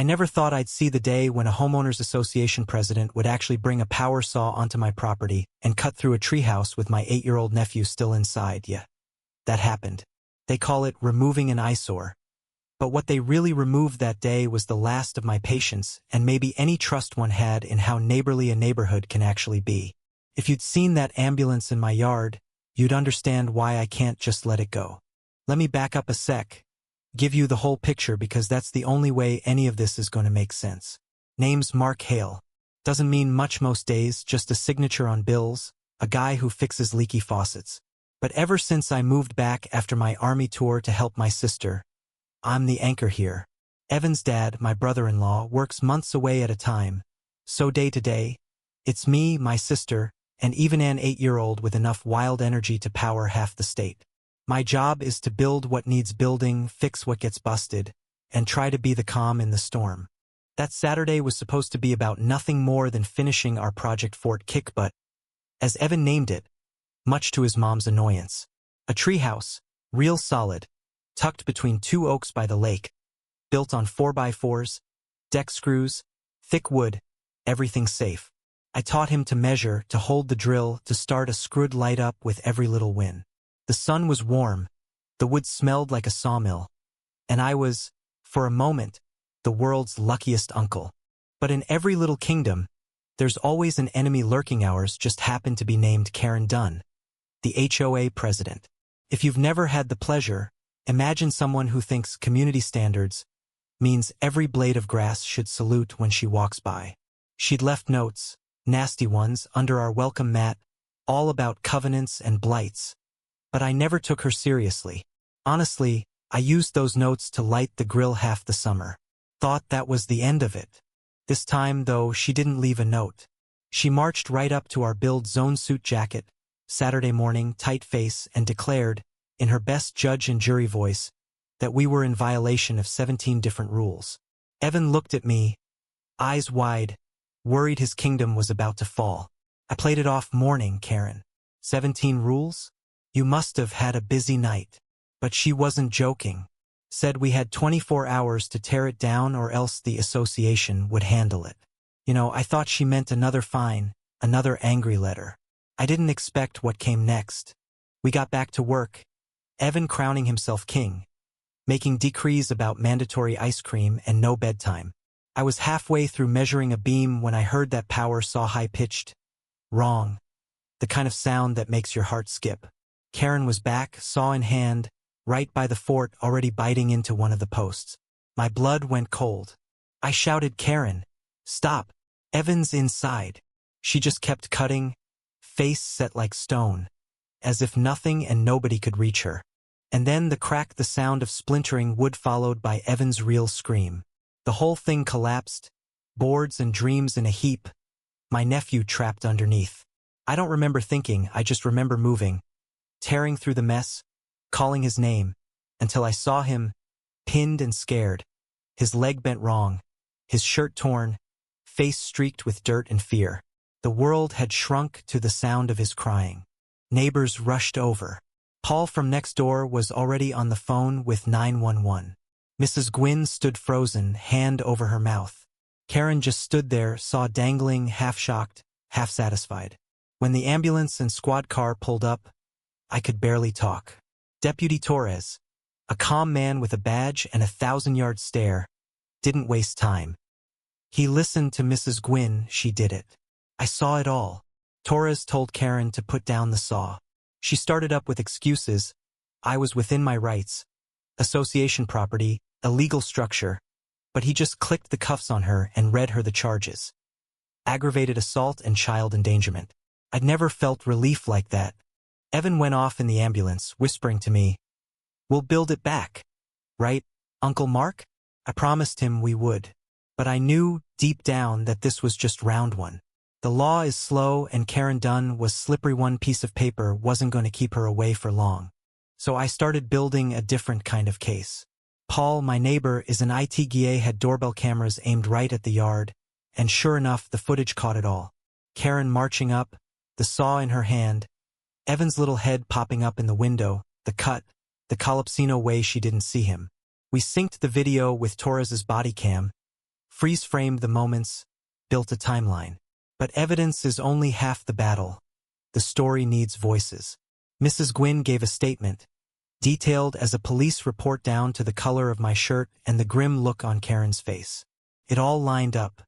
I never thought I'd see the day when a homeowners association president would actually bring a power saw onto my property and cut through a treehouse with my 8-year-old nephew still inside. Yeah, that happened. They call it removing an eyesore. But what they really removed that day was the last of my patience and maybe any trust one had in how neighborly a neighborhood can actually be. If you'd seen that ambulance in my yard, you'd understand why I can't just let it go. Let me back up a sec. Give you the whole picture because that's the only way any of this is going to make sense. Name's Mark Hale. Doesn't mean much most days, just a signature on bills, a guy who fixes leaky faucets. But ever since I moved back after my army tour to help my sister, I'm the anchor here. Evan's dad, my brother-in-law, works months away at a time. So day to day, it's me, my sister, and even an 8-year-old with enough wild energy to power half the state. My job is to build what needs building, fix what gets busted, and try to be the calm in the storm. That Saturday was supposed to be about nothing more than finishing our Project Fort Kickbutt, as Evan named it, much to his mom's annoyance. A treehouse, real solid, tucked between 2 oaks by the lake, built on 4x4s, deck screws, thick wood, everything safe. I taught him to measure, to hold the drill, to start a screwed light up with every little win. The sun was warm, the wood smelled like a sawmill, and I was, for a moment, the world's luckiest uncle. But in every little kingdom, there's always an enemy lurking. Ours just happened to be named Karen Dunn, the HOA president. If you've never had the pleasure, imagine someone who thinks community standards means every blade of grass should salute when she walks by. She'd left notes, nasty ones, under our welcome mat, all about covenants and blights. But I never took her seriously. Honestly, I used those notes to light the grill half the summer. Thought that was the end of it. This time, though, she didn't leave a note. She marched right up to our build zone suit jacket, Saturday morning, tight face, and declared, in her best judge and jury voice, that we were in violation of 17 different rules. Evan looked at me, eyes wide, worried his kingdom was about to fall. I played it off. Morning, Karen. 17 rules? You must have had a busy night. But she wasn't joking. Said we had 24 hours to tear it down or else the association would handle it. I thought she meant another fine, another angry letter. I didn't expect what came next. We got back to work, Evan crowning himself king, making decrees about mandatory ice cream and no bedtime. I was halfway through measuring a beam when I heard that power saw high-pitched, wrong, the kind of sound that makes your heart skip. Karen was back, saw in hand, right by the fort, already biting into one of the posts. My blood went cold. I shouted, Karen, stop. Evan's inside. She just kept cutting, face set like stone, as if nothing and nobody could reach her. And then the crack, the sound of splintering wood followed by Evan's real scream. The whole thing collapsed, boards and dreams in a heap, my nephew trapped underneath. I don't remember thinking, I just remember moving, tearing through the mess, calling his name, until I saw him, pinned and scared, his leg bent wrong, his shirt torn, face streaked with dirt and fear. The world had shrunk to the sound of his crying. Neighbors rushed over. Paul from next door was already on the phone with 911. Mrs. Gwynn stood frozen, hand over her mouth. Karen just stood there, saw dangling, half-shocked, half-satisfied. When the ambulance and squad car pulled up, I could barely talk. Deputy Torres, a calm man with a badge and a 1,000-yard stare, didn't waste time. He listened to Mrs. Gwynn. She did it. I saw it all. Torres told Karen to put down the saw. She started up with excuses. I was within my rights. Association property, a legal structure. But he just clicked the cuffs on her and read her the charges. Aggravated assault and child endangerment. I'd never felt relief like that. Evan went off in the ambulance, whispering to me, "We'll build it back. Right, Uncle Mark?" I promised him we would. But I knew, deep down, that this was just round one. The law is slow and Karen Dunn was slippery. One piece of paper wasn't going to keep her away for long. So I started building a different kind of case. Paul, my neighbor, is an ITGA, had doorbell cameras aimed right at the yard, and sure enough, the footage caught it all. Karen marching up, the saw in her hand, Evan's little head popping up in the window, the cut, the Calypsino way she didn't see him. We synced the video with Torres's body cam, freeze-framed the moments, built a timeline. But evidence is only half the battle. The story needs voices. Mrs. Gwynn gave a statement, detailed as a police report down to the color of my shirt and the grim look on Karen's face. It all lined up.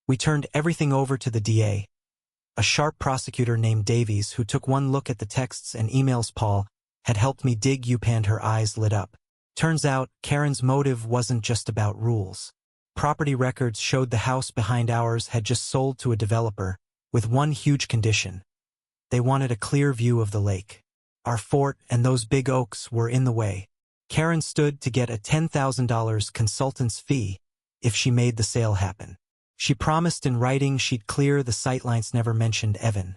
We turned everything over to the DA, a sharp prosecutor named Davies who took one look at the texts and emails Paul had helped me dig up, and her eyes lit up. Turns out, Karen's motive wasn't just about rules. Property records showed the house behind ours had just sold to a developer, with one huge condition. They wanted a clear view of the lake. Our fort and those big oaks were in the way. Karen stood to get a $10,000 consultant's fee if she made the sale happen. She promised in writing she'd clear the sightlines, never mentioned Evan.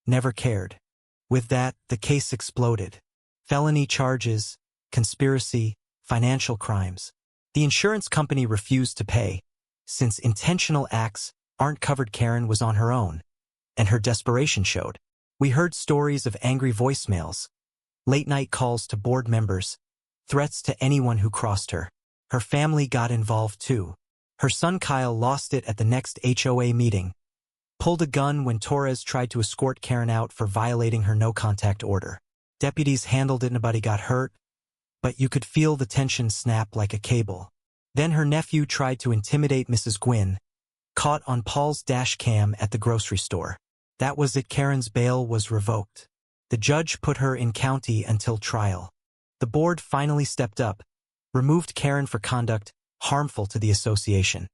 Never cared. With that, the case exploded. Felony charges, conspiracy, financial crimes. The insurance company refused to pay, since intentional acts aren't covered. Karen was on her own, and her desperation showed. We heard stories of angry voicemails, late-night calls to board members, threats to anyone who crossed her. Her family got involved too. Her son Kyle lost it at the next HOA meeting, pulled a gun when Torres tried to escort Karen out for violating her no-contact order. Deputies handled it, nobody got hurt, but you could feel the tension snap like a cable. Then her nephew tried to intimidate Mrs. Gwynn, caught on Paul's dash cam at the grocery store. That was it. Karen's bail was revoked. The judge put her in county until trial. The board finally stepped up, removed Karen for conduct harmful to the association,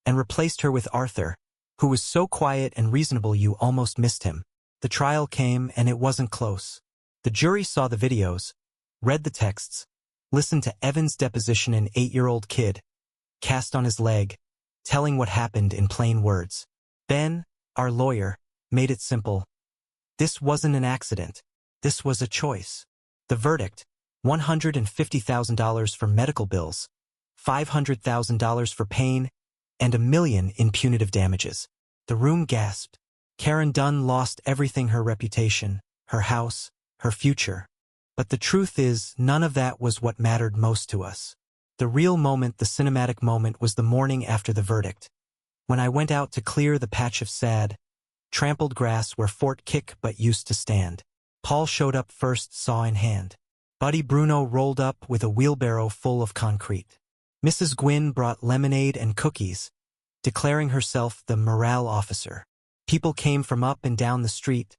and replaced her with Arthur, who was so quiet and reasonable you almost missed him. The trial came and it wasn't close. The jury saw the videos, read the texts, listened to Evan's deposition, an 8-year-old kid, cast on his leg, telling what happened in plain words. Ben, our lawyer, made it simple. This wasn't an accident. This was a choice. The verdict, $150,000 for medical bills, $500,000 for pain, and $1 million in punitive damages. The room gasped. Karen Dunn lost everything, her reputation, her house, her future. But the truth is, none of that was what mattered most to us. The real moment, the cinematic moment, was the morning after the verdict. When I went out to clear the patch of sad, trampled grass where Fort Kick but used to stand. Paul showed up first, saw in hand. Buddy Bruno rolled up with a wheelbarrow full of concrete. Mrs. Gwynn brought lemonade and cookies, declaring herself the morale officer. People came from up and down the street,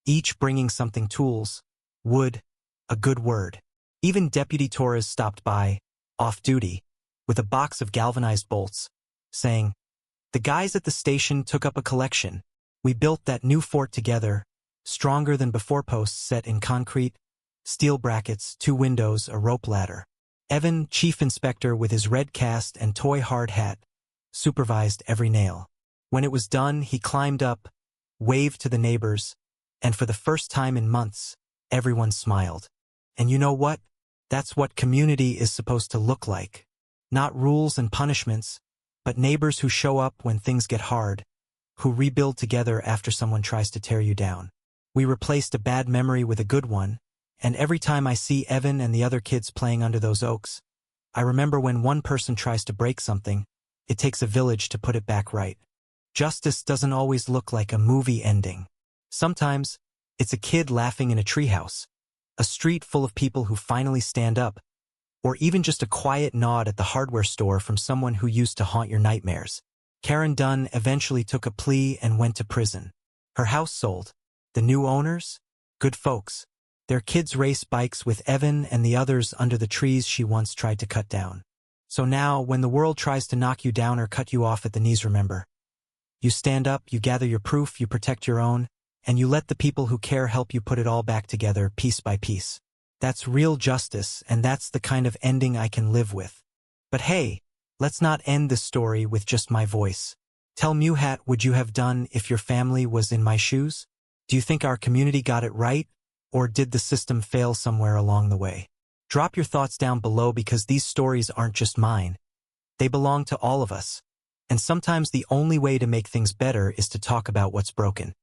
each bringing something: tools, wood, a good word. Even Deputy Torres stopped by, off duty, with a box of galvanized bolts, saying, "The guys at the station took up a collection. We built that new fort together, stronger than before. Posts set in concrete, steel brackets, 2 windows, a rope ladder." Evan, chief inspector with his red cast and toy hard hat, supervised every nail. When it was done, he climbed up, waved to the neighbors, and for the first time in months, everyone smiled. And you know what? That's what community is supposed to look like. Not rules and punishments, but neighbors who show up when things get hard, who rebuild together after someone tries to tear you down. We replaced a bad memory with a good one, and every time I see Evan and the other kids playing under those oaks, I remember when one person tries to break something, it takes a village to put it back right. Justice doesn't always look like a movie ending. Sometimes, it's a kid laughing in a treehouse, a street full of people who finally stand up, or even just a quiet nod at the hardware store from someone who used to haunt your nightmares. Karen Dunn eventually took a plea and went to prison. Her house sold. The new owners? Good folks. Their kids race bikes with Evan and the others under the trees she once tried to cut down. So now, when the world tries to knock you down or cut you off at the knees, remember. You stand up, you gather your proof, you protect your own, and you let the people who care help you put it all back together, piece by piece. That's real justice, and that's the kind of ending I can live with. But hey, let's not end this story with just my voice. Tell me, what would you have done if your family was in my shoes? Do you think our community got it right, or did the system fail somewhere along the way? Drop your thoughts down below, because these stories aren't just mine. They belong to all of us. And sometimes the only way to make things better is to talk about what's broken.